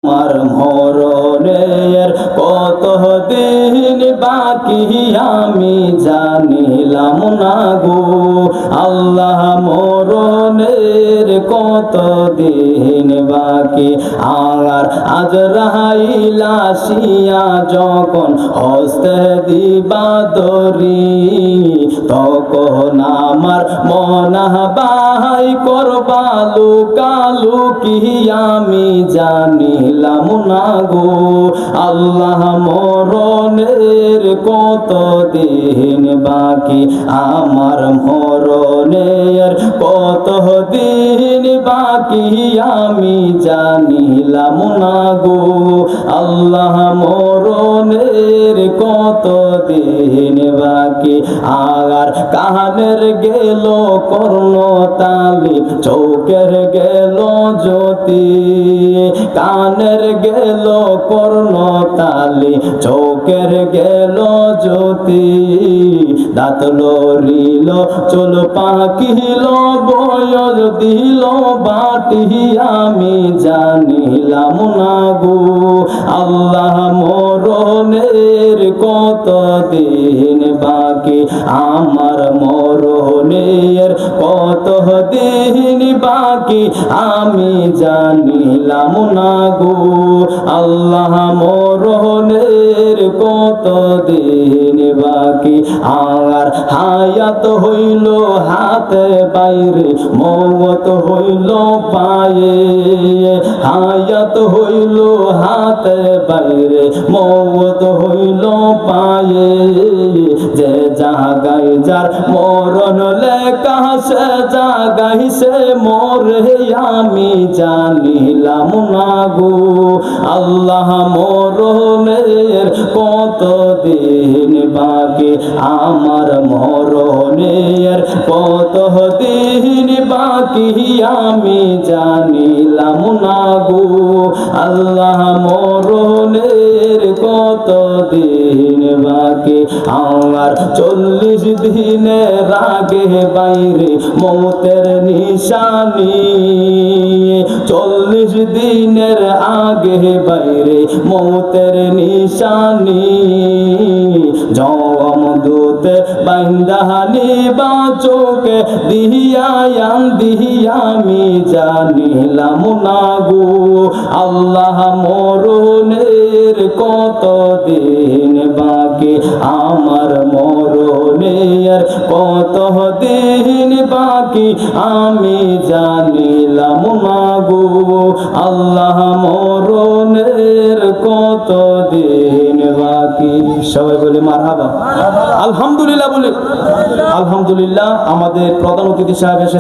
আমার মরণের কত দিন বাকি আমি জানিলাম না গো আল্লাহ, মরণের কত দিন বাকি। আর আজরাইল আসিয়া যখন হস্তে দিবা দরি, তখন আমার মনাবাই করবা লুকালুকি আমি জানিলাম না গো আল্লাহ, মরণের কত দিন বাকি। আমার মরণের কত দিন বাকি আমি জানিলাম না গো আল্লাহ, মরণের কত দিন বাকি। আর কানের গেল কর্ণ তালি, চোখের গেল জ্যোতি, কানের গেল কর্ণ তালি, চোখের গেল জ্যোতি, দাঁত লড়িল চুল পাকিল বয়স দিল বাটি আমি জানিলাম না গো আল্লাহ, মরণের কত দিন বাকি। আমার মরণের কত দিন বাকি আমি জানিলাম না গো আল্লাহ, মরণের কত দিন বাকি। আর হায়াত হইল হাতে বাইরে, মওত হইল পায়ে, হায়াত হইল হাতে বাইরে, মওত হইল পায়ে, যে জাগায় যার মরণ লেখা সে জাগায় সে মরে আমি জানিলাম না গো আল্লাহ, মরণের কত দিন বাকি। আমার মরণের কত দিন বাকি আমি জানিলাম না গো আল্লাহ, মরণের কত দিন বাকি। আমার 40 দিনের আগে বাইরে মৌতের নিশানি, 40 দিনের আগে বাইরে মৌতের নিশানি, জমদূতে বান্দাহানি বাচোকে দিহিয়ান দিহিয়া আমি জানিলাম না গো আল্লাহ, মরণের কত দিন বাকি। আমার মরণের কত দিন বাকি আমি জানিলাম না গো আল্লাহ, মরণের কত দিন বাকি। সবাই বলে মারহাবা, আলহামদুলিল্লাহ বলে আলহামদুলিল্লাহ। আমাদের প্রধান অতিথি সাহেব এসে